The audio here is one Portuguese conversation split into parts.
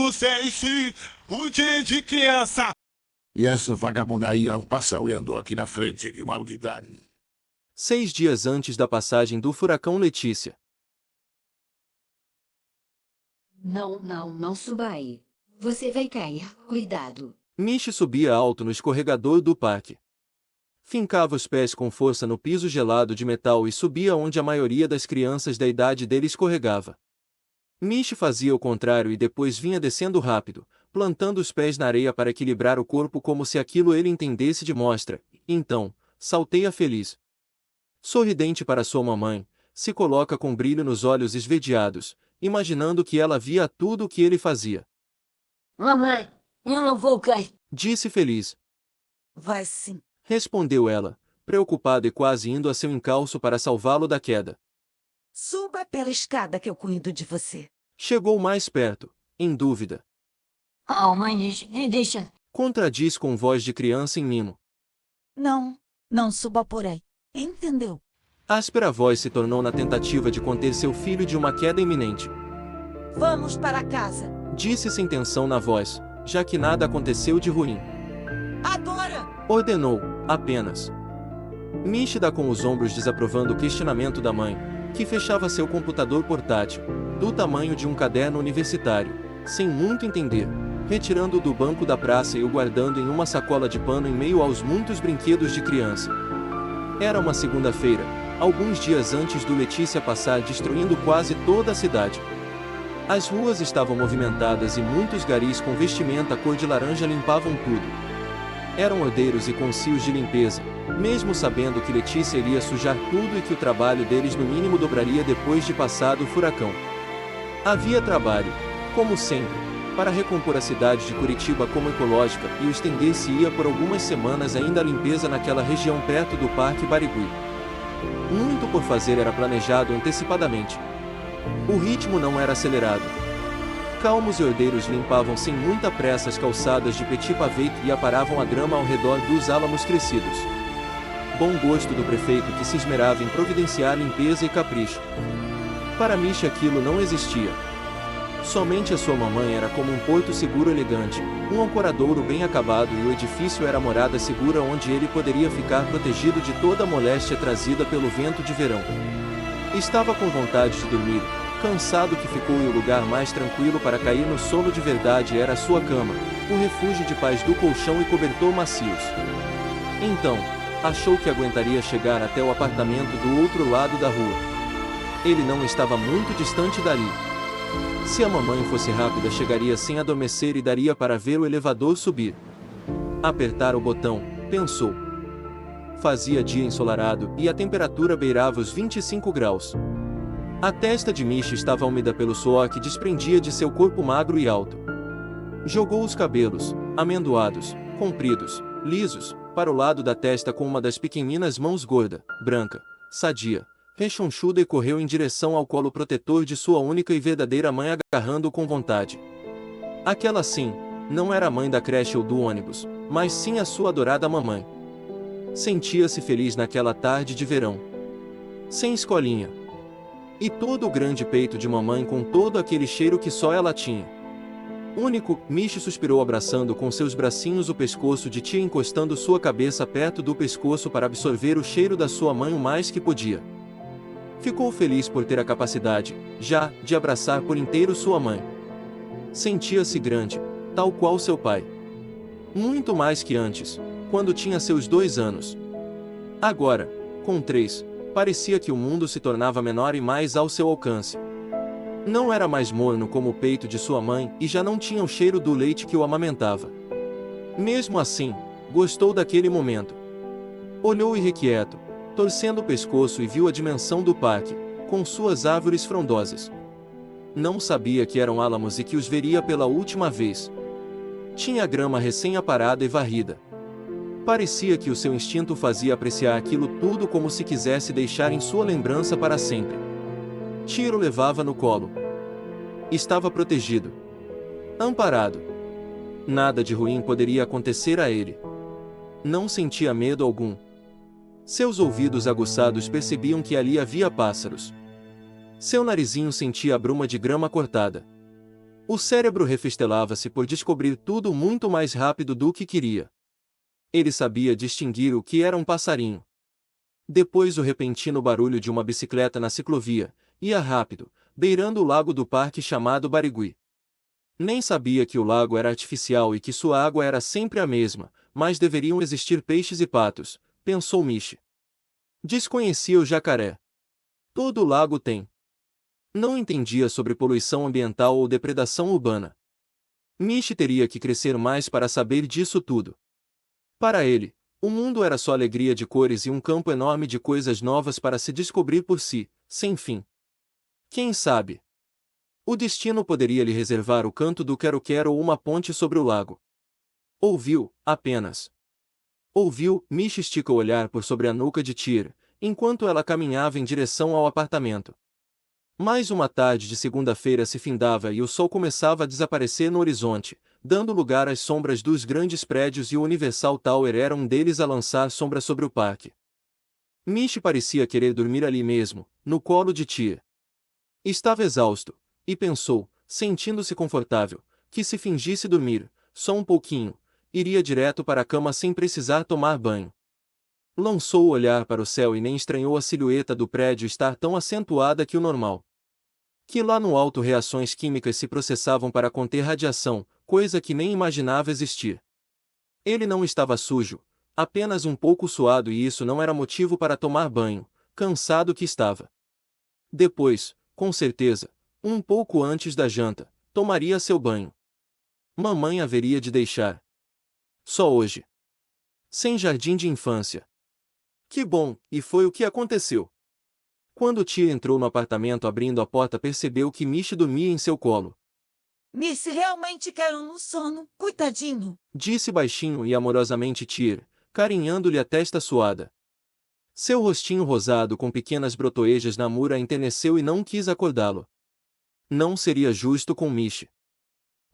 inocente, um dia de criança. E essa vagabunda aí passou e andou aqui na frente, que maldade. 6 dias antes da passagem do furacão Letícia. Não suba aí. Você vai cair, cuidado. Michi subia alto no escorregador do parque. Fincava os pés com força no piso gelado de metal e subia onde a maioria das crianças da idade dele escorregava. Michi fazia o contrário e depois vinha descendo rápido, plantando os pés na areia para equilibrar o corpo como se aquilo ele entendesse de mostra. Então, salteia feliz. Sorridente para sua mamãe, se coloca com brilho nos olhos esverdeados, imaginando que ela via tudo o que ele fazia. Mamãe, eu não vou cair. Disse feliz. Vai sim. Respondeu ela, preocupada e quase indo a seu encalço para salvá-lo da queda. Suba pela escada que eu cuido de você. Chegou mais perto, em dúvida. Oh, mãe, deixa. Contradiz com voz de criança em mimo. Não suba por aí. Entendeu? Áspera voz se tornou na tentativa de conter seu filho de uma queda iminente. Vamos para casa. Disse sem tensão na voz, já que nada aconteceu de ruim. Agora! Ordenou, apenas. Místida com os ombros desaprovando o questionamento da mãe, que fechava seu computador portátil, do tamanho de um caderno universitário, sem muito entender, retirando-o do banco da praça e o guardando em uma sacola de pano em meio aos muitos brinquedos de criança. Era uma segunda-feira, alguns dias antes do Letícia passar destruindo quase toda a cidade. As ruas estavam movimentadas e muitos garis com vestimenta cor de laranja limpavam tudo. Eram ordeiros e concios de limpeza, mesmo sabendo que Letícia iria sujar tudo e que o trabalho deles no mínimo dobraria depois de passado o furacão. Havia trabalho, como sempre, para recompor a cidade de Curitiba como ecológica e o estender-se-ia por algumas semanas ainda a limpeza naquela região perto do Parque Barigui. Muito por fazer era planejado antecipadamente. O ritmo não era acelerado. Calmos e ordeiros limpavam sem muita pressa as calçadas de Petit Pavé e aparavam a grama ao redor dos álamos crescidos. Bom gosto do prefeito que se esmerava em providenciar limpeza e capricho. Para Michi aquilo não existia. Somente a sua mamãe era como um porto seguro elegante, um ancoradouro bem acabado e o edifício era a morada segura onde ele poderia ficar protegido de toda a moléstia trazida pelo vento de verão. Estava com vontade de dormir, cansado que ficou e o lugar mais tranquilo para cair no sono de verdade era a sua cama, o refúgio de paz do colchão e cobertor macios. Então, achou que aguentaria chegar até o apartamento do outro lado da rua. Ele não estava muito distante dali. Se a mamãe fosse rápida chegaria sem adormecer e daria para ver o elevador subir. Apertar o botão, pensou. Fazia dia ensolarado e a temperatura beirava os 25 graus. A testa de Michi estava úmida pelo suor que desprendia de seu corpo magro e alto. Jogou os cabelos, amendoados, compridos, lisos, para o lado da testa com uma das pequeninas mãos gorda, branca, sadia, rechonchuda e correu em direção ao colo protetor de sua única e verdadeira mãe agarrando-o com vontade. Aquela sim, não era a mãe da creche ou do ônibus, mas sim a sua adorada mamãe. Sentia-se feliz naquela tarde de verão. Sem escolinha. E todo o grande peito de mamãe com todo aquele cheiro que só ela tinha. Único, Michi suspirou abraçando com seus bracinhos o pescoço de tia encostando sua cabeça perto do pescoço para absorver o cheiro da sua mãe o mais que podia. Ficou feliz por ter a capacidade, já, de abraçar por inteiro sua mãe. Sentia-se grande, tal qual seu pai. Muito mais que antes, quando tinha seus 2 anos. Agora, com 3, parecia que o mundo se tornava menor e mais ao seu alcance. Não era mais morno como o peito de sua mãe e já não tinha o cheiro do leite que o amamentava. Mesmo assim, gostou daquele momento. Olhou irrequieto, torcendo o pescoço e viu a dimensão do parque, com suas árvores frondosas. Não sabia que eram álamos e que os veria pela última vez. Tinha a grama recém-aparada e varrida. Parecia que o seu instinto fazia apreciar aquilo tudo como se quisesse deixar em sua lembrança para sempre. Tia o levava no colo. Estava protegido. Amparado. Nada de ruim poderia acontecer a ele. Não sentia medo algum. Seus ouvidos aguçados percebiam que ali havia pássaros. Seu narizinho sentia a bruma de grama cortada. O cérebro refestelava-se por descobrir tudo muito mais rápido do que queria. Ele sabia distinguir o que era um passarinho. Depois o repentino barulho de uma bicicleta na ciclovia, ia rápido, beirando o lago do parque chamado Barigui. Nem sabia que o lago era artificial e que sua água era sempre a mesma, mas deveriam existir peixes e patos, pensou Miche. Desconhecia o jacaré. Todo lago tem. Não entendia sobre poluição ambiental ou depredação urbana. Miche teria que crescer mais para saber disso tudo. Para ele, o mundo era só alegria de cores e um campo enorme de coisas novas para se descobrir por si, sem fim. Quem sabe? O destino poderia lhe reservar o canto do quero-quero ou uma ponte sobre o lago. Ouviu, apenas. Ouviu, Miche estica o olhar por sobre a nuca de Tyr, enquanto ela caminhava em direção ao apartamento. Mais uma tarde de segunda-feira se findava e o sol começava a desaparecer no horizonte, dando lugar às sombras dos grandes prédios, e o Universal Tower era um deles a lançar sombra sobre o parque. Miche parecia querer dormir ali mesmo, no colo de Tyr. Estava exausto, e pensou, sentindo-se confortável, que se fingisse dormir, só um pouquinho, iria direto para a cama sem precisar tomar banho. Lançou o olhar para o céu e nem estranhou a silhueta do prédio estar tão acentuada que o normal. Que lá no alto reações químicas se processavam para conter radiação, coisa que nem imaginava existir. Ele não estava sujo, apenas um pouco suado, e isso não era motivo para tomar banho, cansado que estava. Depois, com certeza, um pouco antes da janta, tomaria seu banho. Mamãe haveria de deixar. Só hoje. Sem jardim de infância. Que bom, e foi o que aconteceu. Quando Tyr entrou no apartamento abrindo a porta, percebeu que Miche dormia em seu colo. Miche realmente caiu no sono, coitadinho. Disse baixinho e amorosamente Tyr, carinhando-lhe a testa suada. Seu rostinho rosado com pequenas brotoejas na mura enterneceu e não quis acordá-lo. Não seria justo com Miche.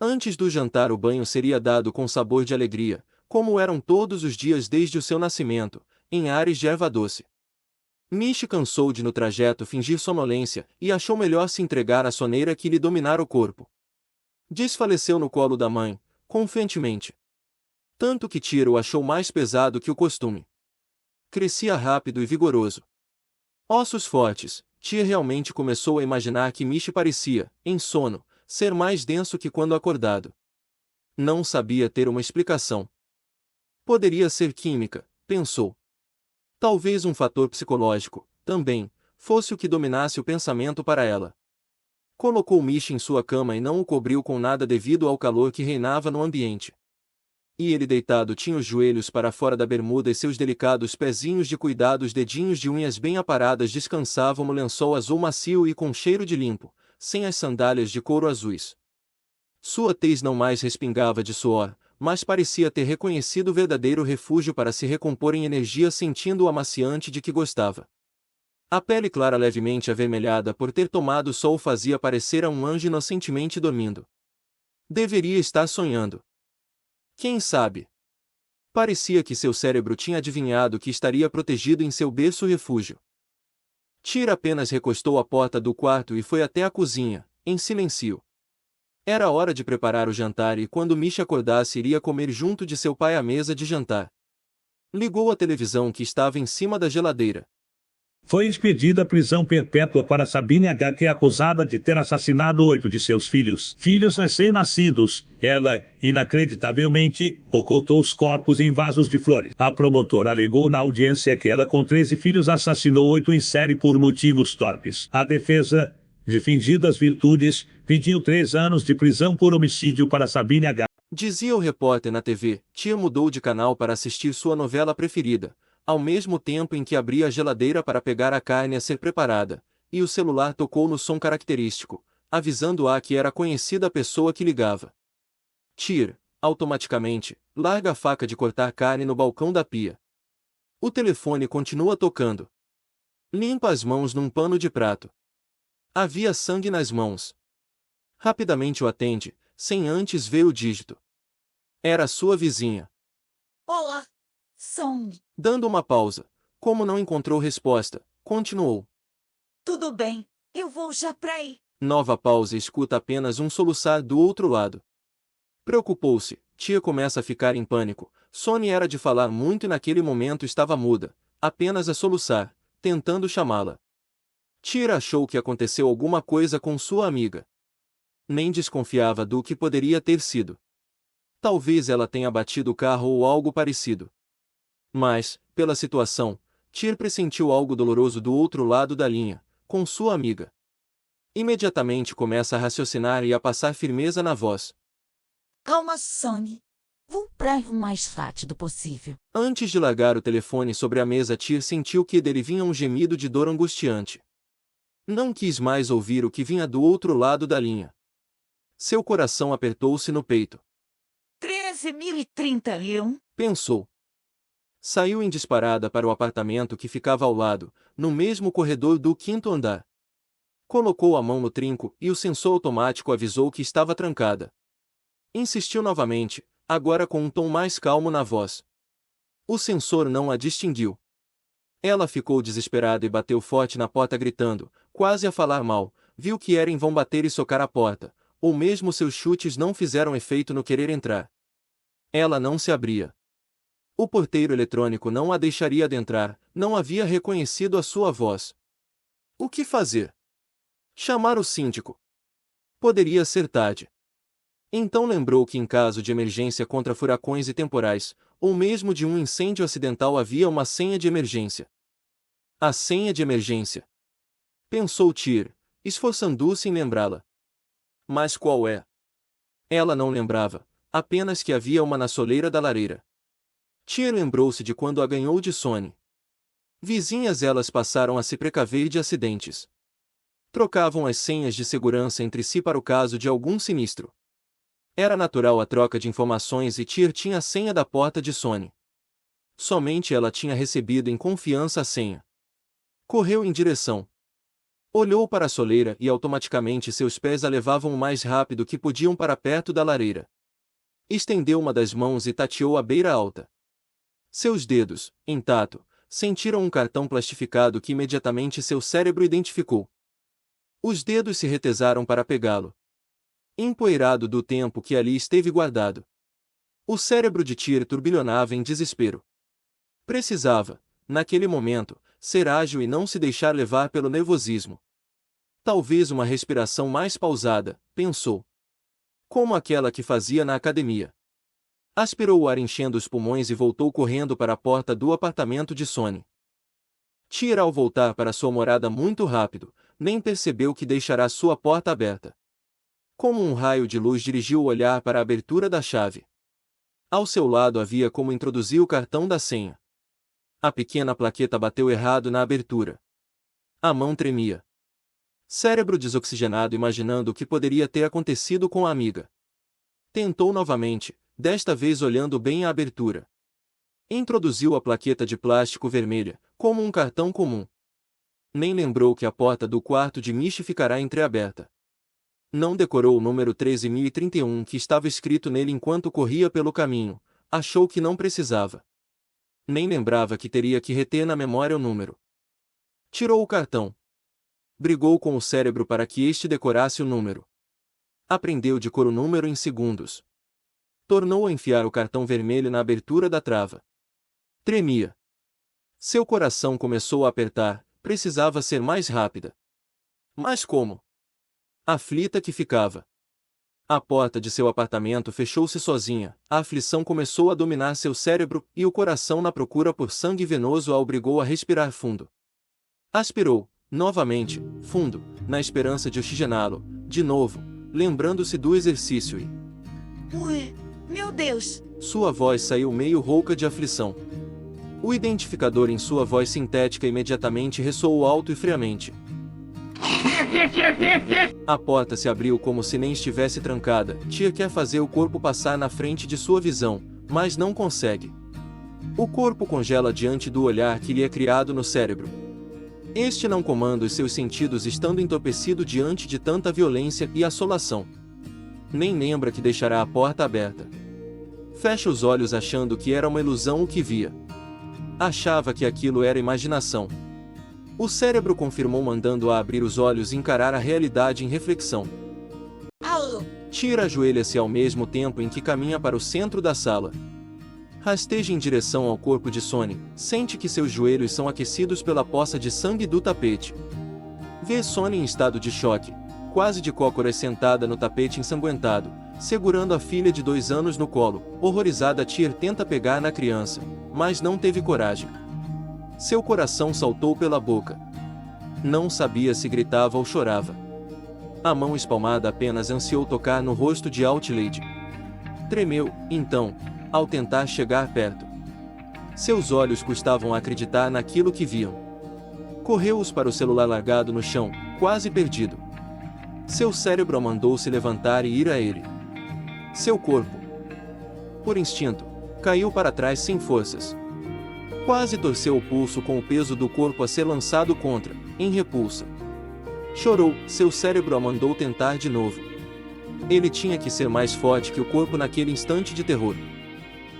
Antes do jantar o banho seria dado com sabor de alegria, como eram todos os dias desde o seu nascimento, em ares de erva doce. Miche cansou de no trajeto fingir sonolência e achou melhor se entregar à soneira que lhe dominara o corpo. Desfaleceu no colo da mãe, confiantemente. Tanto que Tyr o achou mais pesado que o costume. Crescia rápido e vigoroso. Ossos fortes, Tyr realmente começou a imaginar que Miche parecia, em sono, ser mais denso que quando acordado. Não sabia ter uma explicação. Poderia ser química, pensou. Talvez um fator psicológico, também, fosse o que dominasse o pensamento para ela. Colocou Miche em sua cama e não o cobriu com nada devido ao calor que reinava no ambiente. E ele deitado tinha os joelhos para fora da bermuda e seus delicados pezinhos de cuidados dedinhos de unhas bem aparadas descansavam no lençol azul macio e com cheiro de limpo, sem as sandálias de couro azuis. Sua tez não mais respingava de suor, mas parecia ter reconhecido o verdadeiro refúgio para se recompor em energia, sentindo o amaciante de que gostava. A pele clara levemente avermelhada por ter tomado sol fazia parecer a um anjo inocentemente dormindo. Deveria estar sonhando. Quem sabe? Parecia que seu cérebro tinha adivinhado que estaria protegido em seu berço refúgio. Tyr apenas recostou a porta do quarto e foi até a cozinha, em silêncio. Era hora de preparar o jantar e quando Miche acordasse iria comer junto de seu pai à mesa de jantar. Ligou a televisão que estava em cima da geladeira. Foi expedida prisão perpétua para Sabine H., que é acusada de ter assassinado 8 de seus filhos recém-nascidos. Ela, inacreditavelmente, ocultou os corpos em vasos de flores. A promotora alegou na audiência que ela, com 13 filhos, assassinou 8 em série por motivos torpes. A defesa, de fingidas virtudes, pediu 3 anos de prisão por homicídio para Sabine H. Dizia o repórter na TV. Tyr mudou de canal para assistir sua novela preferida, ao mesmo tempo em que abria a geladeira para pegar a carne a ser preparada, e o celular tocou no som característico, avisando-a que era conhecida a pessoa que ligava. Tyr, automaticamente, larga a faca de cortar carne no balcão da pia. O telefone continua tocando. Limpa as mãos num pano de prato. Havia sangue nas mãos. Rapidamente o atende, sem antes ver o dígito. Era sua vizinha. Olá, som. Dando uma pausa, como não encontrou resposta, continuou. Tudo bem, eu vou já pra aí. Nova pausa e escuta apenas um soluçar do outro lado. Preocupou-se, tia começa a ficar em pânico. Sônia era de falar muito e naquele momento estava muda, apenas a soluçar, tentando chamá-la. Tia achou que aconteceu alguma coisa com sua amiga. Nem desconfiava do que poderia ter sido. Talvez ela tenha batido o carro ou algo parecido. Mas, pela situação, Tia pressentiu algo doloroso do outro lado da linha, com sua amiga. Imediatamente começa a raciocinar e a passar firmeza na voz. Calma, Sonny. Vou para o mais rápido possível. Antes de largar o telefone sobre a mesa, Tia sentiu que dele vinha um gemido de dor angustiante. Não quis mais ouvir o que vinha do outro lado da linha. Seu coração apertou-se no peito. 13.031, Pensou. Saiu em disparada para o apartamento que ficava ao lado, no mesmo corredor do 5º andar. Colocou a mão no trinco e o sensor automático avisou que estava trancada. Insistiu novamente, agora com um tom mais calmo na voz. O sensor não a distinguiu. Ela ficou desesperada e bateu forte na porta gritando, quase a falar mal, viu que era em vão bater e socar a porta, ou mesmo seus chutes não fizeram efeito no querer entrar. Ela não se abria. O porteiro eletrônico não a deixaria adentrar, não havia reconhecido a sua voz. O que fazer? Chamar o síndico. Poderia ser tarde. Então lembrou que em caso de emergência contra furacões e temporais, ou mesmo de um incêndio acidental havia uma senha de emergência. A senha de emergência. Pensou Tir, esforçando-se em lembrá-la. Mas qual é? Ela não lembrava, apenas que havia uma na soleira da lareira. Tir lembrou-se de quando a ganhou de Sônia. Vizinhas elas passaram a se precaver de acidentes. Trocavam as senhas de segurança entre si para o caso de algum sinistro. Era natural a troca de informações e Tir tinha a senha da porta de Sônia. Somente ela tinha recebido em confiança a senha. Correu em direção. Olhou para a soleira e automaticamente seus pés a levavam o mais rápido que podiam para perto da lareira. Estendeu uma das mãos e tateou a beira alta. Seus dedos, em tato, sentiram um cartão plastificado que imediatamente seu cérebro identificou. Os dedos se retesaram para pegá-lo. Empoeirado do tempo que ali esteve guardado. O cérebro de Tir turbilhonava em desespero. Precisava, naquele momento, ser ágil e não se deixar levar pelo nervosismo. Talvez uma respiração mais pausada, pensou. Como aquela que fazia na academia. Aspirou o ar enchendo os pulmões e voltou correndo para a porta do apartamento de Sônia. Tir, ao voltar para sua morada muito rápido, nem percebeu que deixará sua porta aberta. Como um raio de luz dirigiu o olhar para a abertura da chave. Ao seu lado havia como introduzir o cartão da senha. A pequena plaqueta bateu errado na abertura. A mão tremia. Cérebro desoxigenado imaginando o que poderia ter acontecido com a amiga. Tentou novamente, desta vez olhando bem a abertura. Introduziu a plaqueta de plástico vermelha, como um cartão comum. Nem lembrou que a porta do quarto de Michi ficará entreaberta. Não decorou o número 13.031 que estava escrito nele enquanto corria pelo caminho, achou que não precisava. Nem lembrava que teria que reter na memória o número. Tirou o cartão. Brigou com o cérebro para que este decorasse o número. Aprendeu de cor o número em segundos. Tornou a enfiar o cartão vermelho na abertura da trava. Tremia. Seu coração começou a apertar, precisava ser mais rápida. Mas como? Aflita que ficava. A porta de seu apartamento fechou-se sozinha, a aflição começou a dominar seu cérebro e o coração na procura por sangue venoso a obrigou a respirar fundo. Aspirou, novamente, fundo, na esperança de oxigená-lo, de novo, lembrando-se do exercício e... Ui, meu Deus! Sua voz saiu meio rouca de aflição. O identificador em sua voz sintética imediatamente ressoou alto e friamente. A porta se abriu como se nem estivesse trancada. Tia quer fazer o corpo passar na frente de sua visão, mas não consegue. O corpo congela diante do olhar que lhe é criado no cérebro. Este não comanda os seus sentidos estando entorpecido diante de tanta violência e assolação. Nem lembra que deixará a porta aberta. Fecha os olhos achando que era uma ilusão o que via. Achava que aquilo era imaginação. O cérebro confirmou, mandando-a abrir os olhos e encarar a realidade em reflexão. Alô? Tyr ajoelha-se ao mesmo tempo em que caminha para o centro da sala. Rasteja em direção ao corpo de Sonny, sente que seus joelhos são aquecidos pela poça de sangue do tapete. Vê Sonny em estado de choque, quase de cócoras, sentada no tapete ensanguentado, segurando a filha de 2 anos no colo. Horrorizada, Tyr tenta pegar na criança, mas não teve coragem. Seu coração saltou pela boca. Não sabia se gritava ou chorava. A mão espalmada apenas ansiou tocar no rosto de Outlady. Tremeu, então, ao tentar chegar perto. Seus olhos custavam a acreditar naquilo que viam. Correu-os para o celular largado no chão, quase perdido. Seu cérebro a mandou se levantar e ir a ele. Seu corpo, por instinto, caiu para trás sem forças. Quase torceu o pulso com o peso do corpo a ser lançado contra, em repulsa. Chorou, seu cérebro a mandou tentar de novo. Ele tinha que ser mais forte que o corpo naquele instante de terror.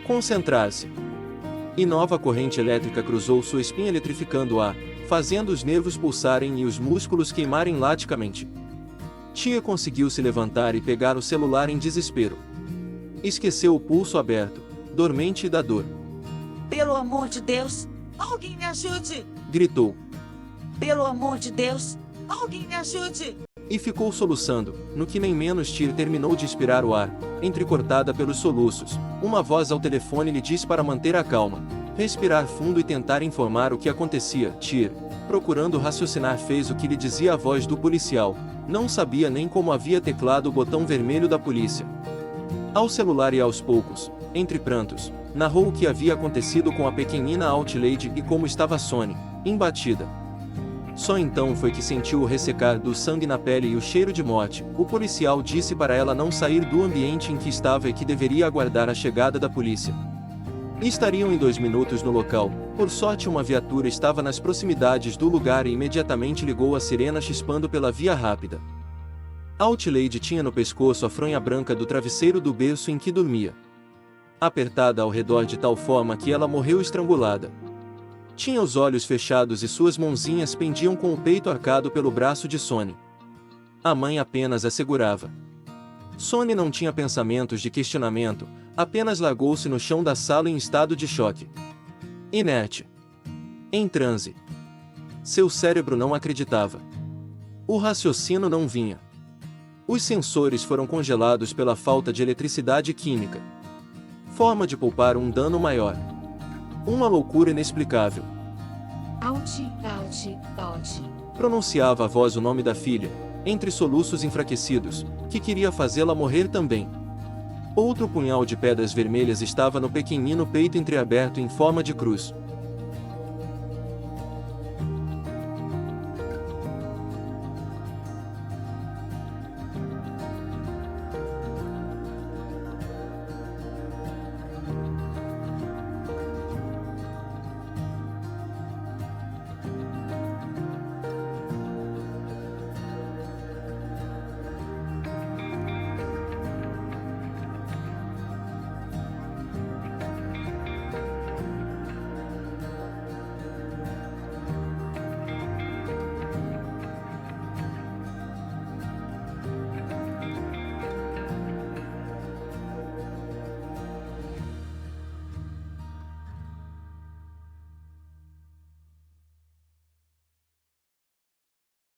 Concentrar-se. E nova corrente elétrica cruzou sua espinha, eletrificando-a, fazendo os nervos pulsarem e os músculos queimarem laticamente. Tia conseguiu se levantar e pegar o celular em desespero. Esqueceu o pulso aberto, dormente da dor. Pelo amor de Deus, alguém me ajude! Gritou. Pelo amor de Deus, alguém me ajude! E ficou soluçando, no que nem menos Tyr terminou de expirar o ar, entrecortada pelos soluços. Uma voz ao telefone lhe disse para manter a calma, respirar fundo e tentar informar o que acontecia. Tyr, procurando raciocinar, fez o que lhe dizia a voz do policial. Não sabia nem como havia teclado o botão vermelho da polícia. Ao celular e aos poucos, entre prantos, narrou o que havia acontecido com a pequenina Outlady e como estava Sonny, imbatida. Só então foi que sentiu o ressecar do sangue na pele e o cheiro de morte. O policial disse para ela não sair do ambiente em que estava e que deveria aguardar a chegada da polícia. Estariam em 2 minutos no local. Por sorte, uma viatura estava nas proximidades do lugar e imediatamente ligou a sirena, chispando pela via rápida. Outlady tinha no pescoço a fronha branca do travesseiro do berço em que dormia, apertada ao redor de tal forma que ela morreu estrangulada. Tinha os olhos fechados e suas mãozinhas pendiam com o peito arcado pelo braço de Sonny. A mãe apenas a segurava. Sonny não tinha pensamentos de questionamento, apenas largou-se no chão da sala em estado de choque. Inerte. Em transe. Seu cérebro não acreditava. O raciocínio não vinha. Os sensores foram congelados pela falta de eletricidade química. Forma de poupar um dano maior. Uma loucura inexplicável. Out. Pronunciava a voz o nome da filha, entre soluços enfraquecidos, que queria fazê-la morrer também. Outro punhal de pedras vermelhas estava no pequenino peito entreaberto em forma de cruz.